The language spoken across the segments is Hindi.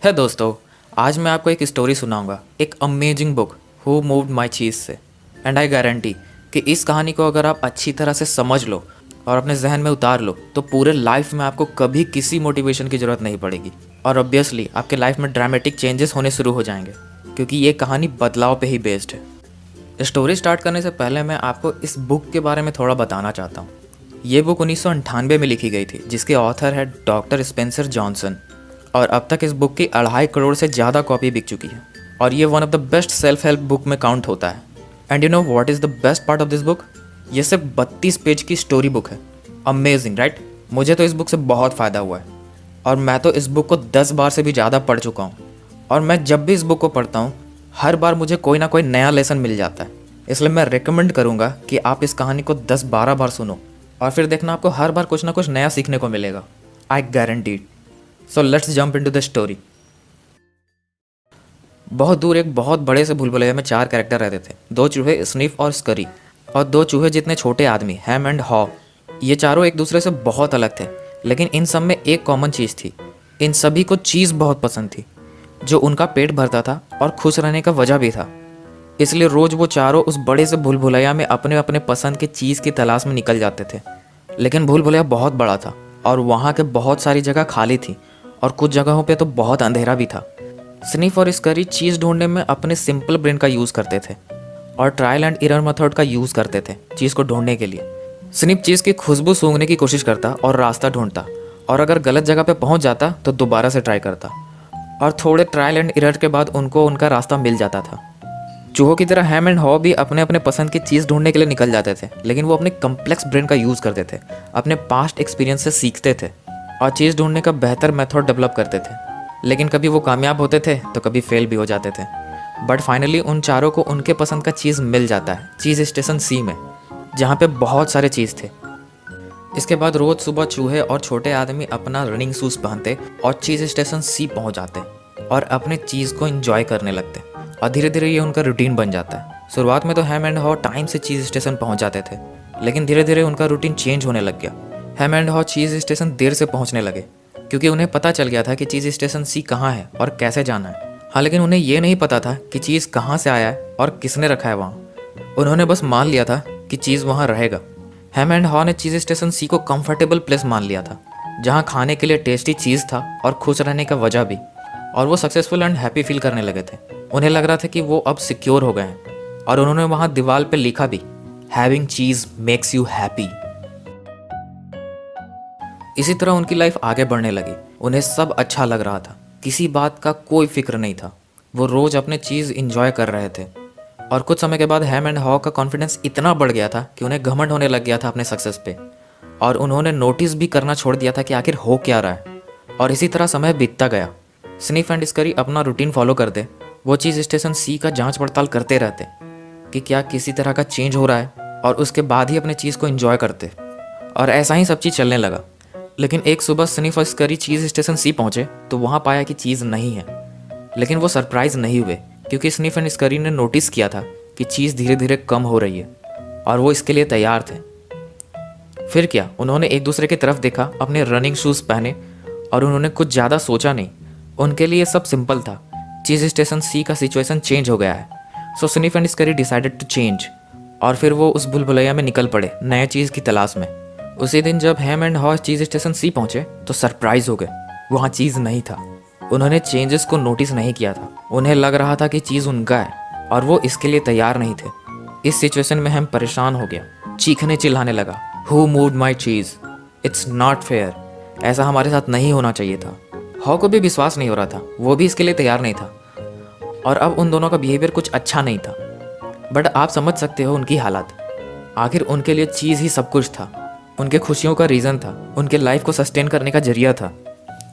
है दोस्तों, आज मैं आपको एक स्टोरी सुनाऊंगा, एक amazing book who moved my cheese से। एंड आई गारंटी कि इस कहानी को अगर आप अच्छी तरह से समझ लो और अपने जहन में उतार लो तो पूरे लाइफ में आपको कभी किसी मोटिवेशन की ज़रूरत नहीं पड़ेगी। और ऑब्वियसली आपके लाइफ में ड्रामेटिक चेंजेस होने शुरू हो जाएंगे, क्योंकि ये कहानी बदलाव पे ही बेस्ड है। स्टोरी स्टार्ट करने से पहले मैं आपको इस बुक के बारे में थोड़ा बताना चाहता हूँ। ये बुक 1998 में लिखी गई थी, जिसके ऑथर है डॉक्टर स्पेंसर जॉनसन। और अब तक इस बुक की 2.5 करोड़ से ज़्यादा कॉपी बिक चुकी है और ये one of the best self help book में काउंट होता है। And you know what is the best part of this book? ये सिर्फ 32 पेज की स्टोरी बुक है। Amazing right? मुझे तो इस बुक से बहुत फ़ायदा हुआ है और मैं तो इस बुक को 10 बार से भी ज़्यादा पढ़ चुका हूँ। और मैं जब भी इस बुक को पढ़ता हूँ हर बार मुझे कोई ना कोई नया लेसन मिल जाता है। इसलिए मैं रिकमेंड करूँगा कि आप इस कहानी को 10-12 बार सुनो और फिर देखना आपको हर बार कुछ ना कुछ नया सीखने को मिलेगा। I guaranteed. So let's jump into the story. बहुत दूर एक बहुत बड़े से भूल भुलैया में 4 कैरेक्टर रहते थे, 2 चूहे स्निफ और स्करी, और 2 चूहे जितने छोटे आदमी हैम एंड हॉ। ये चारों एक दूसरे से बहुत अलग थे, लेकिन इन सब में एक कॉमन चीज़ थी। इन सभी को चीज़ बहुत पसंद थी, जो उनका पेट भरता था और खुश रहने का वजह भी था। इसलिए रोज़ वो चारों उस बड़े से भूल भुलैया में अपने अपने पसंद की चीज़ की तलाश में निकल जाते थे। लेकिन भूल भुलैया बहुत बड़ा था और वहाँ के बहुत सारी जगह खाली थी और कुछ जगहों पे तो बहुत अंधेरा भी था। स्निफ और स्करी चीज़ ढूंढने में अपने सिंपल ब्रेन का यूज़ करते थे और ट्रायल एंड एरर मेथड का यूज़ करते थे चीज़ को ढूंढने के लिए। स्निफ चीज़ की खुशबू सूंघने की कोशिश करता और रास्ता ढूंढता, और अगर गलत जगह पे पहुंच जाता तो दोबारा से ट्राई करता, और थोड़े ट्रायल एंड एरर के बाद उनको उनका रास्ता मिल जाता था। चूहों की तरह हैम एंड हॉ भी अपने अपने पसंद की चीज़ ढूंढने के लिए निकल जाते थे, लेकिन वो अपने कम्प्लेक्स ब्रेन का यूज़ करते थे, अपने पास्ट एक्सपीरियंस से सीखते थे और चीज़ ढूंढने का बेहतर मेथड डेवलप करते थे। लेकिन कभी वो कामयाब होते थे तो कभी फेल भी हो जाते थे। बट फाइनली उन चारों को उनके पसंद का चीज़ मिल जाता है चीज़ स्टेशन सी में, जहाँ पे बहुत सारे चीज़ थे। इसके बाद रोज़ सुबह चूहे और छोटे आदमी अपना रनिंग शूज़ पहनते और चीज़ स्टेशन सी पहुँच जाते और अपने चीज़ को इंजॉय करने लगते, और धीरे धीरे ये उनका रूटीन बन जाता है। शुरुआत में तो हैम एंड हॉ टाइम से चीज़ स्टेशन पहुँच जाते थे, लेकिन धीरे धीरे उनका रूटीन चेंज होने लग गया। हैम एंड हॉ चीज़ स्टेशन देर से पहुंचने लगे, क्योंकि उन्हें पता चल गया था कि चीज़ स्टेशन सी कहाँ है और कैसे जाना है। हाँ, लेकिन उन्हें ये नहीं पता था कि चीज़ कहाँ से आया है और किसने रखा है वहाँ। उन्होंने बस मान लिया था कि चीज़ वहाँ रहेगा। हैम एंड हॉ ने चीज़ स्टेशन सी को कंफर्टेबल प्लेस मान लिया था, जहाँ खाने के लिए टेस्टी चीज़ था और खुश रहने का वजह भी, और वो सक्सेसफुल एंड हैप्पी फील करने लगे थे। उन्हें लग रहा था कि वो अब सिक्योर हो गए हैं, और उन्होंने वहाँ दीवार पर लिखा भी, having cheese makes you happy. इसी तरह उनकी लाइफ आगे बढ़ने लगी। उन्हें सब अच्छा लग रहा था, किसी बात का कोई फिक्र नहीं था। वो रोज़ अपने चीज़ इंजॉय कर रहे थे। और कुछ समय के बाद हैम एंड हॉ का कॉन्फिडेंस इतना बढ़ गया था कि उन्हें घमंड होने लग गया था अपने सक्सेस पे, और उन्होंने नोटिस भी करना छोड़ दिया था कि आखिर हो क्या रहा है। और इसी तरह समय बीतता गया। स्निफ एंड स्करी अपना रूटीन फॉलो करते, वो चीज़ स्टेशन सी का जाँच पड़ताल करते रहते कि क्या किसी तरह का चेंज हो रहा है, और उसके बाद ही अपने चीज़ को इंजॉय करते। और ऐसा ही सब चीज़ चलने लगा। लेकिन एक सुबह स्निफ और स्करी चीज़ स्टेशन सी पहुंचे तो वहां पाया कि चीज़ नहीं है। लेकिन वो सरप्राइज नहीं हुए, क्योंकि स्निफ एंड स्करी ने नोटिस किया था कि चीज़ धीरे धीरे कम हो रही है, और वो इसके लिए तैयार थे। फिर क्या, उन्होंने एक दूसरे की तरफ देखा, अपने रनिंग शूज़ पहने, और उन्होंने कुछ ज़्यादा सोचा नहीं। उनके लिए सब सिंपल था, चीज़ स्टेशन सी का सिचुएशन चेंज हो गया है। So sniff and scurry decided to change, और फिर वो उस भूल भुलैया में निकल पड़े नए चीज़ की तलाश में। उसी दिन जब हैम एंड हॉ चीज़ स्टेशन सी पहुंचे तो सरप्राइज हो गए, वहाँ चीज़ नहीं था। उन्होंने चेंजेस को नोटिस नहीं किया था। उन्हें लग रहा था कि चीज़ उनका है, और वो इसके लिए तैयार नहीं थे। इस सिचुएशन में हैम परेशान हो गया, चीखने चिल्लाने लगा, who moved my cheese, it's not fair, ऐसा हमारे साथ नहीं होना चाहिए था। हॉ को भी विश्वास नहीं हो रहा था, वो भी इसके लिए तैयार नहीं था, और अब उन दोनों का बिहेवियर कुछ अच्छा नहीं था। बट आप समझ सकते हो उनकी हालत। आखिर उनके लिए चीज़ ही सब कुछ था, उनके खुशियों का रीज़न था, उनके लाइफ को सस्टेन करने का जरिया था।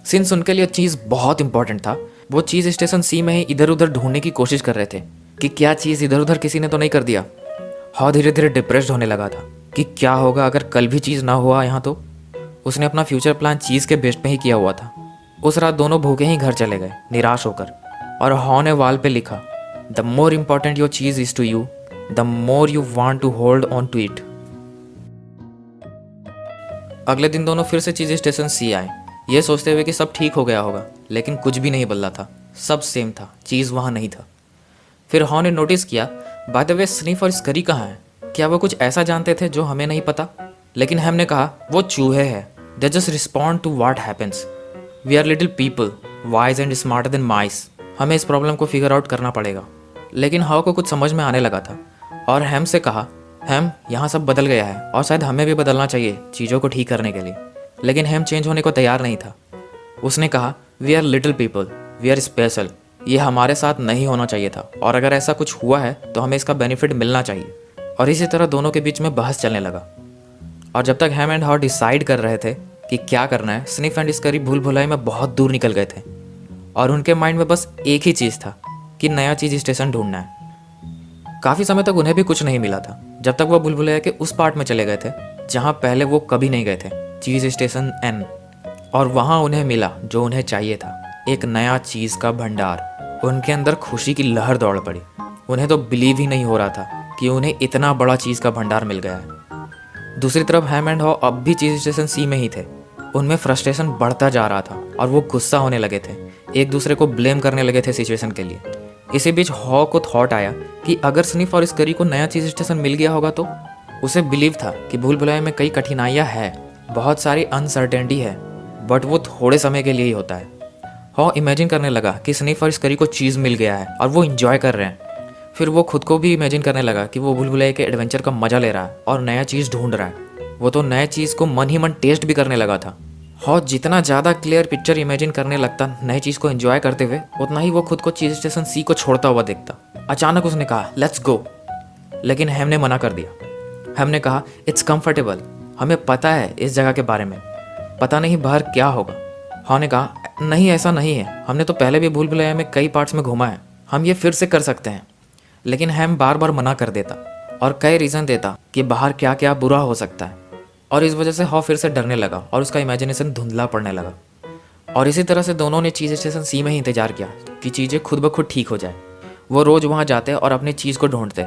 सिंस उनके लिए चीज़ बहुत इंपॉर्टेंट था, वो चीज़ स्टेशन सी में ही इधर उधर ढूंढने की कोशिश कर रहे थे कि क्या चीज़ इधर उधर किसी ने तो नहीं कर दिया। हॉ धीरे धीरे डिप्रेस्ड होने लगा था कि क्या होगा अगर कल भी चीज़ ना हुआ यहाँ तो। उसने अपना फ्यूचर प्लान चीज़ के बेस पे ही किया हुआ था। उस रात दोनों भूखे ही घर चले गए निराश होकर, और हॉ ने वॉल पे लिखा, द मोर इम्पॉर्टेंट योर चीज़ is to you, the more you want to hold on to it. अगले दिन दोनों फिर से चीज़ स्टेशन सी आए, ये सोचते हुए कि सब ठीक हो गया होगा। लेकिन कुछ भी नहीं बदला था, सब सेम था, चीज़ वहाँ नहीं था। फिर हॉ ने नोटिस किया, बाय द वे स्निफ और स्करी कहाँ हैं? क्या वो कुछ ऐसा जानते थे जो हमें नहीं पता? लेकिन हमने कहा वो चूहे हैं, they just respond to what happens. We are little people, wise and smarter than mice. हमें इस प्रॉब्लम को फिगर आउट करना पड़ेगा। लेकिन हॉ को कुछ समझ में आने लगा था और हैम से कहा, हैम यहाँ सब बदल गया है और शायद हमें भी बदलना चाहिए चीज़ों को ठीक करने के लिए। लेकिन हैम चेंज होने को तैयार नहीं था। उसने कहा, we are little people, we are special. ये हमारे साथ नहीं होना चाहिए था और अगर ऐसा कुछ हुआ है तो हमें इसका बेनिफिट मिलना चाहिए। और इसी तरह दोनों के बीच में बहस चलने लगा। और जब तक हैम एंड हॉ डिसाइड कर रहे थे कि क्या करना है, स्निफ एंड स्करी भूल भुलाई में बहुत दूर निकल गए थे और उनके माइंड में बस एक ही चीज़ था कि नया चीज़ स्टेशन ढूंढना है। काफ़ी समय तक उन्हें भी कुछ नहीं मिला था, जब तक वो भूल भुलैया के उस पार्ट में चले गए थे जहाँ पहले वो कभी नहीं गए थे, चीज़ स्टेशन एन। और वहाँ उन्हें मिला जो उन्हें चाहिए था, एक नया चीज़ का भंडार। उनके अंदर खुशी की लहर दौड़ पड़ी। उन्हें तो बिलीव ही नहीं हो रहा था कि उन्हें इतना बड़ा चीज़ का भंडार मिल गया है। दूसरी तरफ हैम एंड हॉ अब भी चीज़ स्टेशन सी में ही थे। उनमें फ्रस्ट्रेशन बढ़ता जा रहा था और वो गुस्सा होने लगे थे, एक दूसरे को ब्लेम करने लगे थे सिचुएशन के लिए। इसी बीच हॉ को थॉट आया कि अगर स्निफ और स्करी को नया चीज़ स्टेशन मिल गया होगा तो। उसे बिलीव था कि भूल भुलैया में कई कठिनाइयाँ हैं, बहुत सारी अनसर्टेनिटी है, बट वो थोड़े समय के लिए ही होता है। हॉ इमेजिन करने लगा कि स्निफ और स्करी को चीज़ मिल गया है और वो इंजॉय कर रहे हैं। फिर वो खुद को भी इमेजिन करने लगा कि वो भूल भुलैया के एडवेंचर का मजा ले रहा है और नया चीज़ ढूंढ रहा है। वो तो नए चीज़ को मन ही मन टेस्ट भी करने लगा था। हॉ जितना ज़्यादा क्लियर पिक्चर इमेजिन करने लगता नई चीज़ को एंजॉय करते हुए, उतना ही वो खुद को चीज़ स्टेशन सी को छोड़ता हुआ देखता। अचानक उसने कहा, लेट्स गो। लेकिन हैम ने मना कर दिया। हैम ने कहा, इट्स कंफर्टेबल, हमें पता है इस जगह के बारे में, पता नहीं बाहर क्या होगा। हॉ ने कहा, नहीं ऐसा नहीं है, हमने तो पहले भी भूल भुलैया में कई पार्ट्स में घूमा है, हम ये फिर से कर सकते हैं। लेकिन हैम बार बार मना कर देता और कई रीज़न देता कि बाहर क्या क्या बुरा हो सकता है। और इस वजह से हॉ फिर से डरने लगा और उसका इमेजिनेशन धुंधला पड़ने लगा। और इसी तरह से दोनों ने चीज़ स्टेशन सी में ही इंतजार किया कि चीज़ें खुद ब खुद ठीक हो जाए। वो रोज़ वहाँ जाते और अपनी चीज़ को ढूंढते,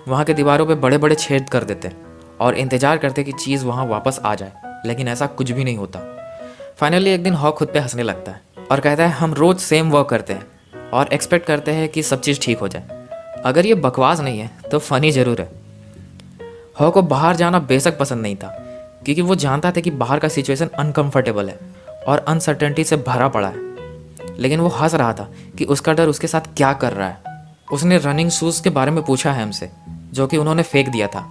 वहाँ के दीवारों पे बड़े बड़े छेद कर देते और इंतजार करते कि चीज़ वहाँ वापस आ जाए, लेकिन ऐसा कुछ भी नहीं होता। फाइनली एक दिन हॉ खुद पे हंसने लगता है और कहता है, हम रोज़ सेम वर्क करते हैं और एक्सपेक्ट करते हैं कि सब चीज़ ठीक हो जाए। अगर ये बकवास नहीं है तो फ़नी ज़रूर है। हॉ को बाहर जाना बेशक पसंद नहीं था, क्योंकि वो जानता था कि बाहर का सिचुएशन अनकंफर्टेबल है और अनसर्टेनिटी से भरा पड़ा है। लेकिन वो हंस रहा था कि उसका डर उसके साथ क्या कर रहा है। उसने रनिंग शूज़ के बारे में पूछा हैम से, जो कि उन्होंने फेंक दिया था।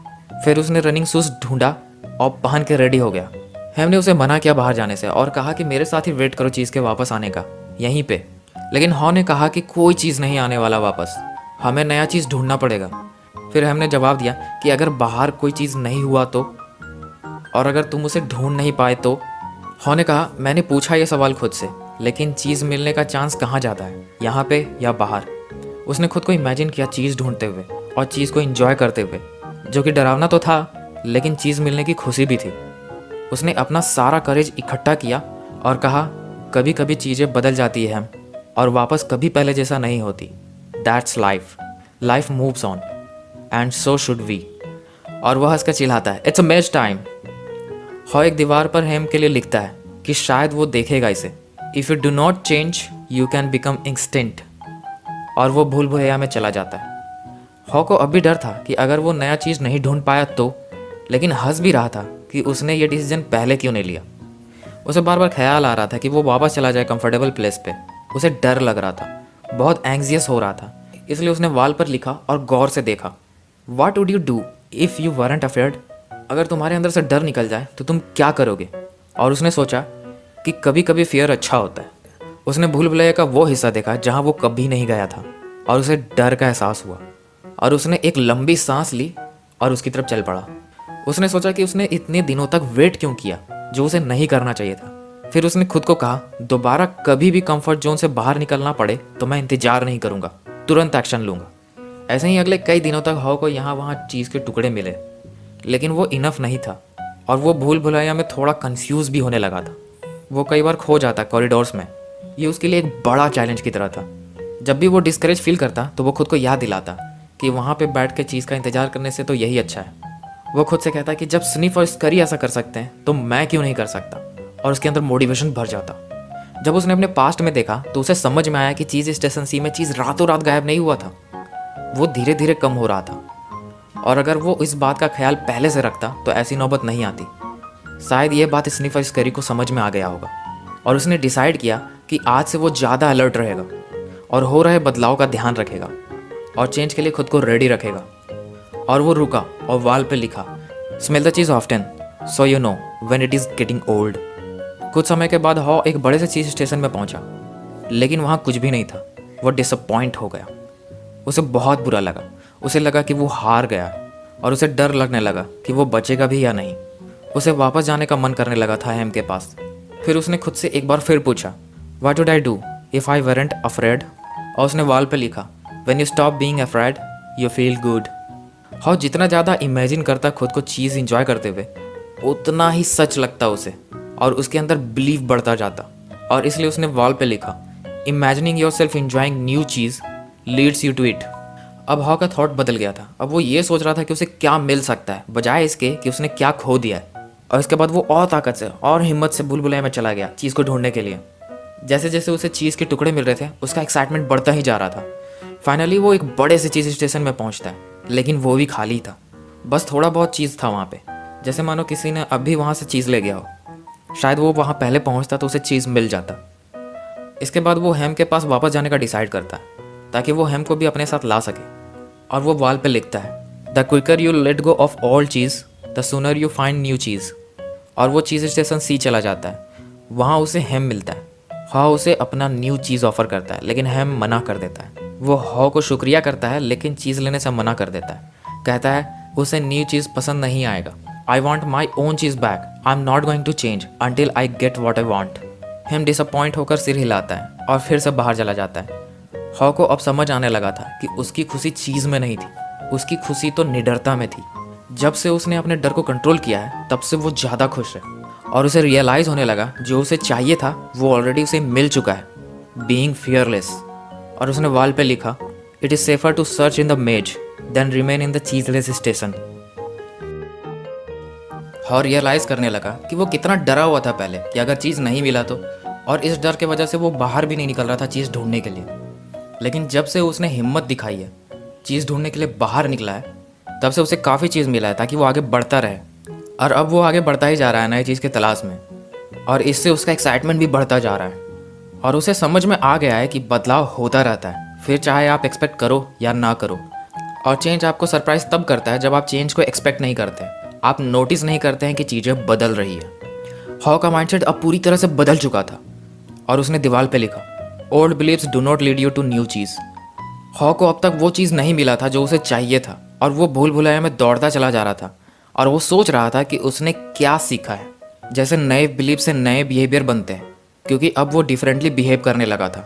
फिर उसने रनिंग शूज़ ढूंढा और पहन के रेडी हो गया। हैम ने उसे मना किया बाहर जाने से और कहा कि मेरे साथ ही वेट करो चीज़ के वापस आने का, यहीं पे। लेकिन हॉ ने कहा कि कोई चीज़ नहीं आने वाला वापस, हमें नया चीज़ ढूंढना पड़ेगा। फिर हैम ने जवाब दिया कि अगर बाहर कोई चीज़ नहीं हुआ तो, और अगर तुम उसे ढूंढ नहीं पाए तो। हॉ ने कहा, मैंने पूछा ये सवाल खुद से, लेकिन चीज़ मिलने का चांस कहाँ जाता है, यहाँ पे या बाहर। उसने खुद को इमेजिन किया चीज़ ढूंढते हुए और चीज़ को एंजॉय करते हुए, जो कि डरावना तो था लेकिन चीज़ मिलने की खुशी भी थी। उसने अपना सारा करेज इकट्ठा किया और कहा, कभी कभी चीज़ें बदल जाती है हम, और वापस कभी पहले जैसा नहीं होती। That's life, life moves on and so should we. और वह हंसकर चिल्लाता है, इट्स अ मेज टाइम। हॉ एक दीवार पर हैम के लिए लिखता है कि शायद वो देखेगा इसे। If you do not change you can become extinct. और वो भूल भुलैया में चला जाता है। हॉ को अब भी डर था कि अगर वो नया चीज़ नहीं ढूंढ पाया तो, लेकिन हंस भी रहा था कि उसने ये डिसीजन पहले क्यों नहीं लिया। उसे बार बार ख्याल आ रहा था कि वो वापस चला जाए कंफर्टेबल प्लेस पे। उसे डर लग रहा था, बहुत एंग्जियस हो रहा था, इसलिए उसने वॉल पर लिखा और गौर से देखा, what would you do if you weren't afraid. अगर तुम्हारे अंदर से डर निकल जाए तो तुम क्या करोगे। और उसने सोचा कि कभी कभी फियर अच्छा होता है। उसने भूल भुलैया का वो हिस्सा देखा जहाँ वो कभी नहीं गया था और उसे डर का एहसास हुआ और उसने एक लंबी सांस ली और उसकी तरफ चल पड़ा। उसने सोचा कि उसने इतने दिनों तक वेट क्यों किया, जो उसे नहीं करना चाहिए था। फिर उसने खुद को कहा, दोबारा कभी भी कंफर्ट जोन से बाहर निकलना पड़े तो मैं इंतजार नहीं करूँगा, तुरंत एक्शन लूँगा। ऐसे ही अगले कई दिनों तक हॉ को यहाँ वहाँ चीज़ के टुकड़े मिले, लेकिन वो इनफ नहीं था और वो भूल भुलैया में थोड़ा कंफ्यूज भी होने लगा था। वो कई बार खो जाता कॉरिडोर्स में। ये उसके लिए एक बड़ा चैलेंज की तरह था। जब भी वो डिस्करेज फील करता तो वो खुद को याद दिलाता कि वहाँ पे बैठ के चीज़ का इंतजार करने से तो यही अच्छा है। वो खुद से कहता कि जब स्निफ और स्करी ऐसा कर सकते हैं तो मैं क्यों नहीं कर सकता, और उसके अंदर मोटिवेशन भर जाता। जब उसने अपने पास्ट में देखा तो उसे समझ में आया कि चीज़ स्टेशन सी में चीज़ रातों रात गायब नहीं हुआ था, वो धीरे धीरे कम हो रहा था। और अगर वो इस बात का ख्याल पहले से रखता तो ऐसी नौबत नहीं आती। शायद ये बात स्निफर स्करी को समझ में आ गया होगा और उसने डिसाइड किया कि आज से वो ज़्यादा अलर्ट रहेगा और हो रहे बदलाव का ध्यान रखेगा और चेंज के लिए खुद को रेडी रखेगा। और वो रुका और वॉल पे लिखा, smell the cheese often so you know when it is getting old. कुछ समय के बाद हॉ एक बड़े से चीज़ स्टेशन में पहुंचा, लेकिन वहाँ कुछ भी नहीं था। वो डिसअपॉइंट हो गया, उसे बहुत बुरा लगा। उसे लगा कि वो हार गया और उसे डर लगने लगा कि वो बचेगा भी या नहीं। उसे वापस जाने का मन करने लगा था हेम के पास। फिर उसने खुद से एक बार फिर पूछा, what would I do if I वेरेंट afraid. और उसने वॉल पे लिखा, when you stop being afraid you feel good. हॉ जितना ज़्यादा इमेजिन करता खुद को चीज़ इंजॉय करते हुए, उतना ही सच लगता उसे और उसके अंदर बिलीव बढ़ता जाता। और इसलिए उसने वॉल पे लिखा, imagining yourself enjoying new चीज़ लीड्स यू टू इट। अब हॉ का थॉट बदल गया था। अब वो ये सोच रहा था कि उसे क्या मिल सकता है, बजाय इसके कि उसने क्या खो दिया है। और इसके बाद वो और ताकत से और हिम्मत से भूल-भुलैया में चला गया चीज़ को ढूंढने के लिए। जैसे जैसे उसे चीज़ के टुकड़े मिल रहे थे, उसका एक्साइटमेंट बढ़ता ही जा रहा था। फाइनली वो एक बड़े से चीज़ स्टेशन में पहुंचता है, लेकिन वो भी खाली था। बस थोड़ा बहुत चीज़ था वहाँ पे, जैसे मानो किसी ने अभी वहाँ से चीज़ ले गया हो। शायद वो वहाँ पहले पहुँचता तो उसे चीज़ मिल जाता। इसके बाद वो हेम के पास वापस जाने का डिसाइड करता है ताकि वो हेम को भी अपने साथ ला सके। और वो वॉल पे लिखता है, the quicker you let go of old cheese the sooner you find new cheese. और वो चीज़ स्टेशन सी चला जाता है। वहाँ उसे हेम मिलता है। हॉ उसे अपना न्यू चीज़ ऑफर करता है, लेकिन हेम मना कर देता है। वो हॉ को शुक्रिया करता है, लेकिन चीज़ लेने से मना कर देता है। कहता है उसे न्यू चीज़ पसंद नहीं आएगा। आई वॉन्ट माई ओन चीज़ back, I am not going to change until I get what I want. Hem disappoint होकर सिर हिलाता है और फिर से बाहर चला जाता है। हॉ को अब समझ आने लगा था कि उसकी खुशी चीज़ में नहीं थी, उसकी खुशी तो निडरता में थी। जब से उसने अपने डर को कंट्रोल किया है, तब से वो ज़्यादा खुश है। और उसे रियलाइज़ होने लगा जो उसे चाहिए था वो ऑलरेडी उसे मिल चुका है, बीइंग फियरलेस। और उसने वॉल पे लिखा, it is safer to search in the maze than remain in the cheeseless station. और रियलाइज़ करने लगा कि वो कितना डरा हुआ था पहले कि अगर चीज़ नहीं मिला तो, और इस डर के वजह से वो बाहर भी नहीं निकल रहा था चीज़ ढूंढने के लिए। लेकिन जब से उसने हिम्मत दिखाई है, चीज़ ढूंढने के लिए बाहर निकला है, तब से उसे काफ़ी चीज़ मिला है ताकि वो आगे बढ़ता रहे। और अब वो आगे बढ़ता ही जा रहा है नई चीज़ की तलाश में, और इससे उसका एक्साइटमेंट भी बढ़ता जा रहा है। और उसे समझ में आ गया है कि बदलाव होता रहता है, फिर चाहे आप एक्सपेक्ट करो या ना करो। और चेंज आपको सरप्राइज तब करता है जब आप चेंज को एक्सपेक्ट नहीं करते, आप नोटिस नहीं करते हैं कि चीज़ें बदल रही है। हॉ का माइंडसेट अब पूरी तरह से बदल चुका था और उसने दीवार पे लिखा, old beliefs do not lead you to new cheese. Haw को अब तक वो चीज़ नहीं मिला था जो उसे चाहिए था, और वो भूल भुलैया में दौड़ता चला जा रहा था। और वो सोच रहा था कि उसने क्या सीखा है। जैसे नए बिलीव से नए बिहेवियर बनते हैं, क्योंकि अब वो डिफरेंटली बिहेव करने लगा था।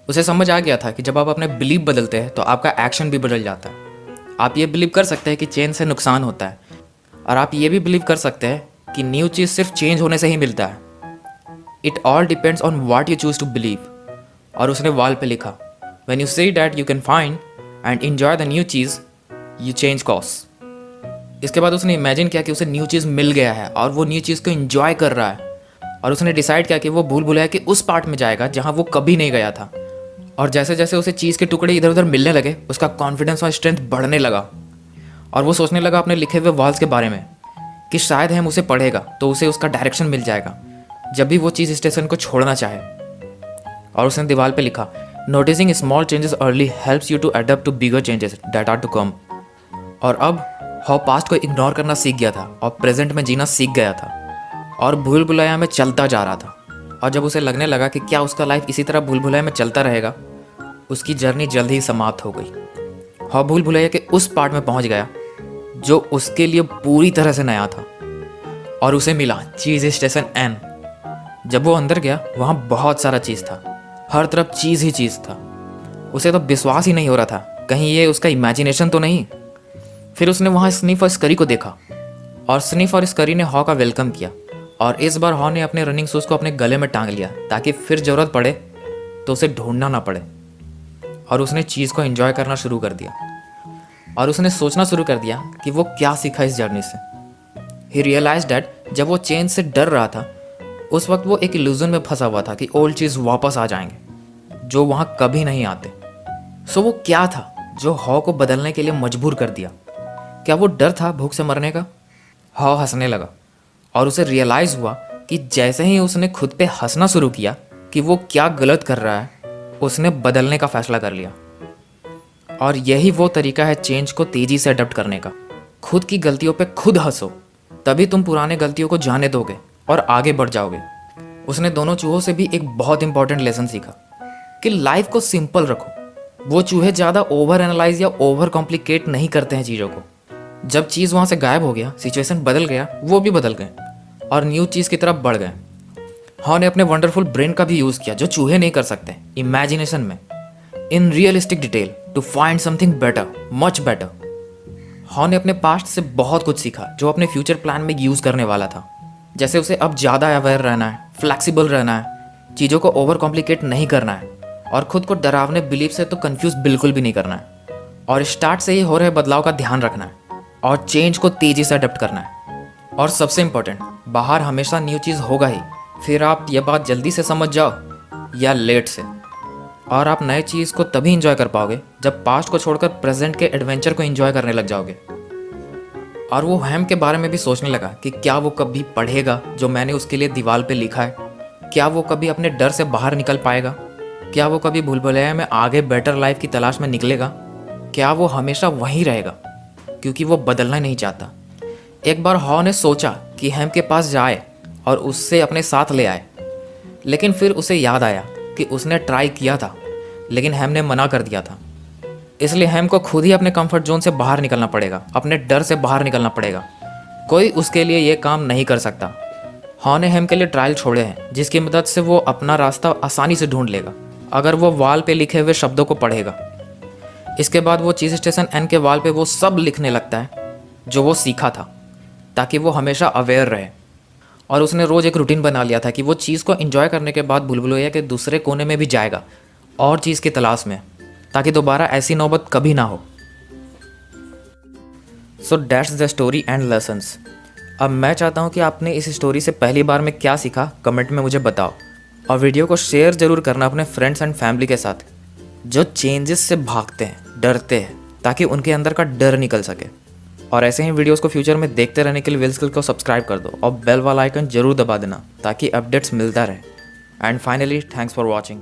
उसे समझ आ गया था कि जब आप अपने बिलीव बदलते हैं तो आपका एक्शन भी बदल जाता है। आप ये बिलीव कर सकते हैं कि चेंज से नुकसान होता है, और आप ये भी बिलीव कर सकते हैं कि न्यू चीज़ सिर्फ चेंज होने से ही मिलता है। It all depends on what you choose to believe. और उसने वॉल पे लिखा, when you see that you can find and enjoy the new चीज़ यू चेंज कॉस। इसके बाद उसने इमेजिन किया कि उसे न्यू चीज़ मिल गया है और वो न्यू चीज़ को एंजॉय कर रहा है। और उसने डिसाइड किया कि वो भूल भुलैया कि उस पार्ट में जाएगा जहाँ वो कभी नहीं गया था। और जैसे जैसे उसे चीज़ के टुकड़े इधर उधर मिलने लगे, उसका कॉन्फिडेंस और स्ट्रेंथ बढ़ने लगा। और वो सोचने लगा अपने लिखे हुए वॉल्स के बारे में कि शायद हम उसे पढ़ेगा तो उसे उसका डायरेक्शन मिल जाएगा जब भी वो चीज़ स्टेशन को छोड़ना चाहे। और उसने दीवार पे लिखा, noticing small changes early helps you to adapt to bigger changes that are to come. और अब हॉ पास्ट को इग्नोर करना सीख गया था और प्रेजेंट में जीना सीख गया था और भूल भुलैया में चलता जा रहा था। और जब उसे लगने लगा कि क्या उसका लाइफ इसी तरह भूल भुलैया में चलता रहेगा, उसकी जर्नी जल्द ही समाप्त हो गई। हॉ भूल भुलैया के उस पार्ट में पहुंच गया जो उसके लिए पूरी तरह से नया था, और उसे मिला चीज़ स्टेशन एन। जब वो अंदर गया, वहाँ बहुत सारा चीज़ था, हर तरफ चीज़ ही चीज़ था। उसे तो विश्वास ही नहीं हो रहा था, कहीं ये उसका इमेजिनेशन तो नहीं। फिर उसने वहाँ स्निफ और स्करी को देखा, और स्निफ और स्करी ने हॉ का वेलकम किया। और इस बार हॉ ने अपने रनिंग शूज़ को अपने गले में टांग लिया ताकि फिर ज़रूरत पड़े तो उसे ढूंढना ना पड़े। और उसने चीज़ को एंजॉय करना शुरू कर दिया, और उसने सोचना शुरू कर दिया कि वो क्या सीखा इस जर्नी से। ही रियलाइज दैट जब वो चेंज से डर रहा था, उस वक्त वो एक इल्यूजन में फंसा हुआ था कि ओल्ड चीज़ वापस आ जाएंगे, जो वहाँ कभी नहीं आते। सो वो क्या था जो हॉ को बदलने के लिए मजबूर कर दिया? क्या वो डर था भूख से मरने का? हॉ हंसने लगा और उसे रियलाइज़ हुआ कि जैसे ही उसने खुद पे हंसना शुरू किया कि वो क्या गलत कर रहा है, उसने बदलने का फैसला कर लिया। और यही वो तरीका है चेंज को तेज़ी से अडॉप्ट करने का। खुद की गलतियों पे खुद हंसो, तभी तुम पुराने गलतियों को जाने दोगे और आगे बढ़ जाओगे। उसने दोनों चूहों से भी एक बहुत इंपॉर्टेंट लेसन सीखा कि लाइफ को सिंपल रखो। वो चूहे ज़्यादा ओवर एनालाइज या ओवर कॉम्प्लिकेट नहीं करते हैं चीज़ों को। जब चीज़ वहाँ से गायब हो गया, सिचुएशन बदल गया, वो भी बदल गए और न्यू चीज़ की तरफ बढ़ गए। हॉ ने अपने वंडरफुल ब्रेन का भी यूज़ किया जो चूहे नहीं कर सकते, इमेजिनेशन में, in realistic detail, to find something better, much better. Haw ने अपने पास्ट से बहुत कुछ सीखा जो अपने फ्यूचर प्लान में यूज़ करने वाला था। जैसे उसे अब ज़्यादा अवेयर रहना है, फ्लैक्सिबल रहना है, चीज़ों को ओवर कॉम्प्लिकेट नहीं करना है और खुद को डरावने बिलीफ से तो कंफ्यूज बिल्कुल भी नहीं करना है और स्टार्ट से ही हो रहे बदलाव का ध्यान रखना है और चेंज को तेज़ी से अडॉप्ट करना है। और सबसे इम्पोर्टेंट, बाहर हमेशा न्यू चीज़ होगा ही, फिर आप ये बात जल्दी से समझ जाओ या लेट से। और आप नए चीज़ को तभी इंजॉय कर पाओगे जब पास्ट को छोड़कर प्रेजेंट के एडवेंचर को इंजॉय करने लग जाओगे। और वो हैम के बारे में भी सोचने लगा कि क्या वो कभी पढ़ेगा जो मैंने उसके लिए दीवार पे लिखा है? क्या वो कभी अपने डर से बाहर निकल पाएगा? क्या वो कभी भूल भुलैया में आगे बेटर लाइफ की तलाश में निकलेगा? क्या वो हमेशा वहीं रहेगा क्योंकि वो बदलना नहीं चाहता? एक बार हॉ ने सोचा कि हैम के पास जाए और उससे अपने साथ ले आए, लेकिन फिर उसे याद आया कि उसने ट्राई किया था लेकिन हैम ने मना कर दिया था। इसलिए हैम को खुद ही अपने कंफर्ट जोन से बाहर निकलना पड़ेगा, अपने डर से बाहर निकलना पड़ेगा। कोई उसके लिए ये काम नहीं कर सकता। हॉ ने हैम के लिए ट्रायल छोड़े हैं जिसकी मदद से वो अपना रास्ता आसानी से ढूंढ लेगा अगर वो वॉल पे लिखे हुए शब्दों को पढ़ेगा। इसके बाद वो चीज़ स्टेशन एन के वॉल पे वो सब लिखने लगता है जो वो सीखा था, ताकि वो हमेशा अवेयर रहे। और उसने रोज़ एक रूटीन बना लिया था कि वो चीज़ को एंजॉय करने के बाद भूल-भुलैया के दूसरे कोने में भी जाएगा और चीज़ की तलाश में, ताकि दोबारा ऐसी नौबत कभी ना हो। So that's the story and lessons. अब मैं चाहता हूँ कि आपने इस स्टोरी से पहली बार में क्या सीखा, कमेंट में मुझे बताओ। और वीडियो को शेयर ज़रूर करना अपने फ्रेंड्स एंड फैमिली के साथ जो चेंजेस से भागते हैं, डरते हैं, ताकि उनके अंदर का डर निकल सके। और ऐसे ही वीडियोस को फ्यूचर में देखते रहने के लिए विल स्किल को सब्सक्राइब कर दो और बेल वाला आइकन जरूर दबा देना ताकि अपडेट्स मिलता रहे। And finally, thanks for watching.